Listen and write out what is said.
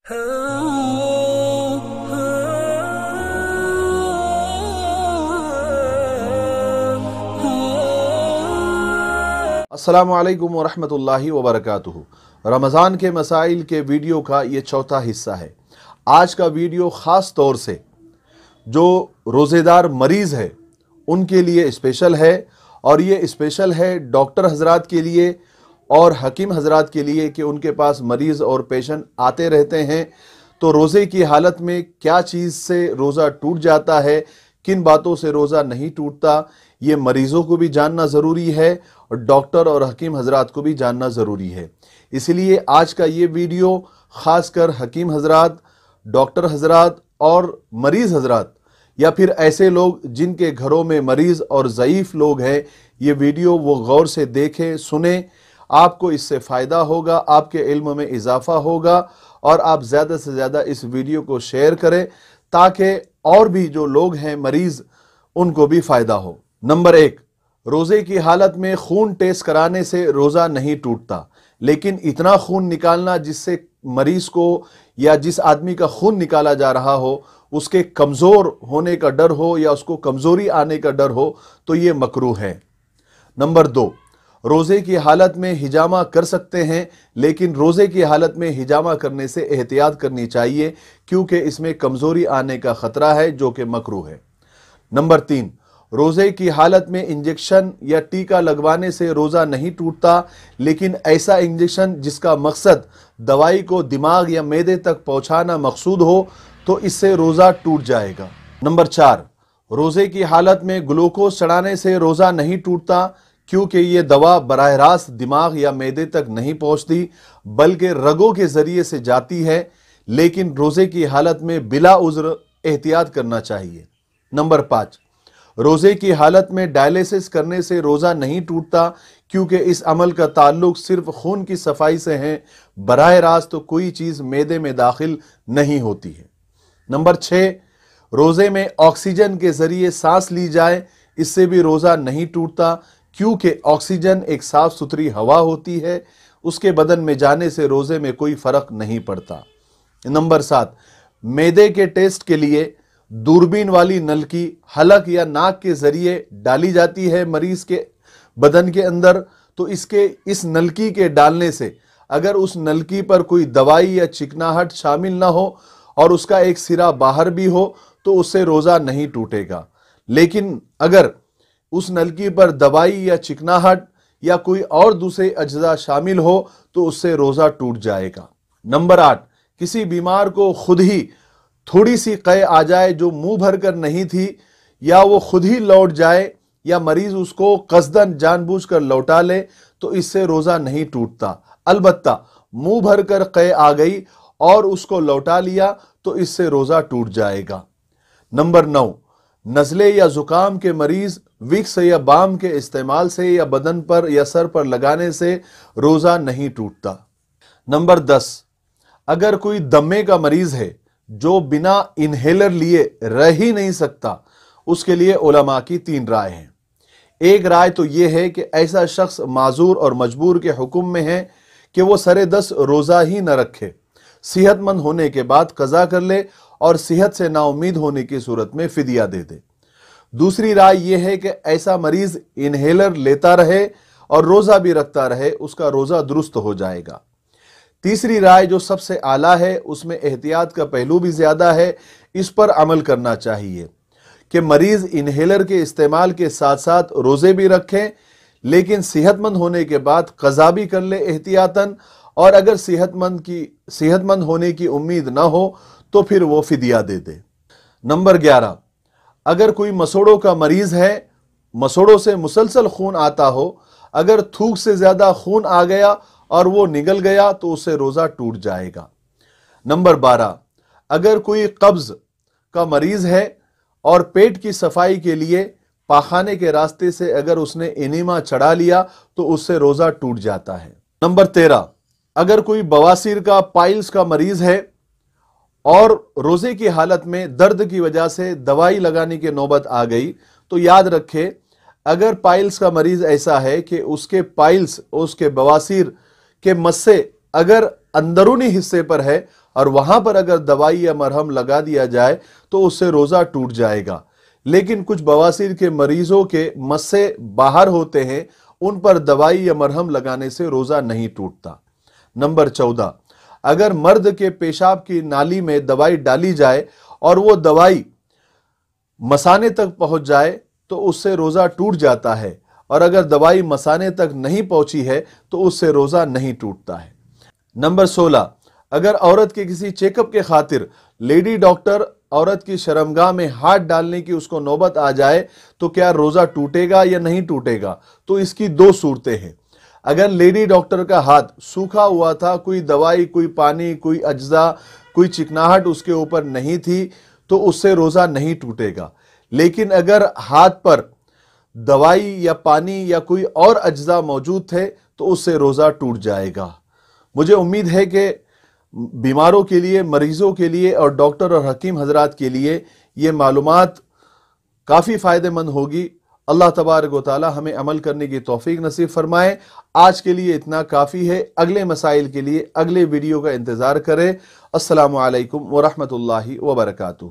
अस्सलामु अलैकुम वरहमतुल्लाहि वबरकातुहू। रमज़ान के मसाइल के वीडियो का ये चौथा हिस्सा है। आज का वीडियो ख़ास तौर से जो रोज़ेदार मरीज़ है उनके लिए स्पेशल है, और ये स्पेशल है डॉक्टर हजरात के लिए और हकीम हजरात के लिए कि उनके पास मरीज़ और पेशेंट आते रहते हैं। तो रोज़े की हालत में क्या चीज़ से रोज़ा टूट जाता है, किन बातों से रोज़ा नहीं टूटता, ये मरीज़ों को भी जानना ज़रूरी है और डॉक्टर और हकीम हजरात को भी जानना ज़रूरी है। इसलिए आज का ये वीडियो ख़ासकर हकीम हजरात, डॉक्टर हजरात और मरीज़ हजरात या फिर ऐसे लोग जिनके घरों में मरीज़ और ज़ईफ़ लोग हैं, ये वीडियो वो गौर से देखें, सुने। आपको इससे फ़ायदा होगा, आपके इल्म में इजाफ़ा होगा, और आप ज़्यादा से ज़्यादा इस वीडियो को शेयर करें ताकि और भी जो लोग हैं मरीज़ उनको भी फ़ायदा हो। नंबर 1, रोज़े की हालत में खून टेस्ट कराने से रोज़ा नहीं टूटता, लेकिन इतना खून निकालना जिससे मरीज़ को या जिस आदमी का खून निकाला जा रहा हो उसके कमज़ोर होने का डर हो या उसको कमज़ोरी आने का डर हो तो ये मकरूह है। नंबर 2, रोज़े की हालत में हिजामा कर सकते हैं, लेकिन रोज़े की हालत में हिजामा करने से एहतियात करनी चाहिए क्योंकि इसमें कमज़ोरी आने का ख़तरा है जो कि मकरूह है। नंबर 3, रोज़े की हालत में इंजेक्शन या टीका लगवाने से रोज़ा नहीं टूटता, लेकिन ऐसा इंजेक्शन जिसका मकसद दवाई को दिमाग या मैदे तक पहुँचाना मकसूद हो तो इससे रोज़ा टूट जाएगा। नंबर 4, रोज़े की हालत में ग्लूकोज चढ़ाने से रोज़ा नहीं टूटता क्योंकि ये दवा बराह रास्त दिमाग या मैदे तक नहीं पहुँचती बल्कि रगों के ज़रिए से जाती है, लेकिन रोज़े की हालत में बिला उज़्र एहतियात करना चाहिए। नंबर 5, रोज़े की हालत में डायलिसिस करने से रोज़ा नहीं टूटता क्योंकि इस अमल का ताल्लुक सिर्फ खून की सफाई से है, बराह रास्त तो कोई चीज़ मैदे में दाखिल नहीं होती है। नंबर 6, रोज़े में ऑक्सीजन के ज़रिए सांस ली जाए, इससे भी रोज़ा नहीं टूटता क्योंकि ऑक्सीजन एक साफ़ सुथरी हवा होती है, उसके बदन में जाने से रोज़े में कोई फ़र्क नहीं पड़ता। नंबर 7, मैदे के टेस्ट के लिए दूरबीन वाली नलकी हलक या नाक के ज़रिए डाली जाती है मरीज़ के बदन के अंदर, तो इस नलकी के डालने से अगर उस नलकी पर कोई दवाई या चिकनाहट शामिल ना हो और उसका एक सिरा बाहर भी हो तो उससे रोज़ा नहीं टूटेगा, लेकिन अगर उस नलकी पर दवाई या चिकनाहट या कोई और दूसरे अज्जा शामिल हो तो उससे रोज़ा टूट जाएगा। नंबर 8, किसी बीमार को खुद ही थोड़ी सी क़य आ जाए जो मुंह भर कर नहीं थी, या वो खुद ही लौट जाए या मरीज़ उसको क़स्दन जानबूझकर लौटा ले तो इससे रोज़ा नहीं टूटता। अलबत्ता मुंह भर कर क़य आ गई और उसको लौटा लिया तो इससे रोज़ा टूट जाएगा। नंबर 9, नज़ले या ज़ुकाम के मरीज़ विक्स या बाम के इस्तेमाल से या बदन पर या सर पर लगाने से रोज़ा नहीं टूटता। नंबर 10, अगर कोई दमे का मरीज़ है जो बिना इन्हेलर लिए रह ही नहीं सकता, उसके लिए उलमा की 3 राय हैं। एक राय तो ये है कि ऐसा शख्स माजूर और मजबूर के हुक्म में है कि वो सरे 10 रोज़ा ही न रखे, सेहतमंद होने के बाद कज़ा कर ले और सेहत से नाउमीद होने की सूरत में फिदिया दे दे। दूसरी राय यह है कि ऐसा मरीज़ इन्हेलर लेता रहे और रोज़ा भी रखता रहे, उसका रोज़ा दुरुस्त हो जाएगा। तीसरी राय जो सबसे आला है, उसमें एहतियात का पहलू भी ज़्यादा है, इस पर अमल करना चाहिए कि मरीज़ इन्हेलर के इस्तेमाल के साथ साथ रोज़े भी रखें, लेकिन सेहतमंद होने के बाद क़ज़ा भी कर ले एहतियातन, और अगर सेहतमंद होने की उम्मीद ना हो तो फिर वो फिदिया दे दे। नंबर 11, अगर कोई मसोड़ों का मरीज़ है, मसोड़ों से मुसलसल खून आता हो, अगर थूक से ज़्यादा खून आ गया और वो निगल गया तो उससे रोज़ा टूट जाएगा। नंबर 12, अगर कोई कब्ज़ का मरीज़ है और पेट की सफाई के लिए पाखाने के रास्ते से अगर उसने इनेमा चढ़ा लिया तो उससे रोज़ा टूट जाता है। नंबर 13, अगर कोई बवासीर का पाइल्स का मरीज़ है और रोज़े की हालत में दर्द की वजह से दवाई लगाने की नौबत आ गई तो याद रखे, अगर पाइल्स का मरीज़ ऐसा है कि उसके पाइल्स, उसके बवासीर के मस्से अगर अंदरूनी हिस्से पर है اور وہاں پر اگر دوائی یا مرہم لگا دیا جائے تو اس سے روزہ ٹوٹ جائے گا۔ لیکن کچھ بواسیر کے مریضوں کے مسے باہر ہوتے ہیں، ان پر دوائی یا مرہم لگانے سے روزہ نہیں ٹوٹتا۔ نمبر 14، اگر مرد کے پیشاب کی نالی میں دوائی ڈالی جائے اور وہ دوائی مثانے تک پہنچ جائے تو اس سے روزہ ٹوٹ جاتا ہے، اور اگر دوائی مثانے تک نہیں پہنچی ہے تو اس سے روزہ نہیں ٹوٹتا ہے۔ نمبر 16، اگر عورت کے کسی چیک اپ کے خاطر لیڈی ڈاکٹر عورت کی شرمگاہ میں ہاتھ ڈالنے کی اس کو نوبت آ جائے تو کیا روزہ ٹوٹے گا یا نہیں ٹوٹے گا؟ تو اس کی دو صورتیں ہیں۔ اگر لیڈی ڈاکٹر کا ہاتھ سوکھا ہوا تھا، کوئی دوائی، کوئی پانی، کوئی اجزاء، کوئی چکناہٹ اس کے اوپر نہیں تھی تو اس سے روزہ نہیں ٹوٹے گا۔ لیکن اگر ہاتھ پر دوائی یا پانی یا کوئی اور اجزاء موجود تھے تو اس سے روزہ ٹوٹ جائے گا۔ مجھے امید ہے کہ بیماروں کے لیے، مریضوں کے لیے اور ڈاکٹر اور حکیم حضرات کے لیے یہ معلومات کافی فائدہ مند ہوگی۔ اللہ تبارک و تعالی ہمیں عمل کرنے کی توفیق نصیب فرمائے۔ آج کے لیے اتنا کافی ہے۔ اگلے مسائل کے لیے اگلے ویڈیو کا انتظار کریں۔ السلام علیکم ورحمۃ اللہ وبرکاتہ۔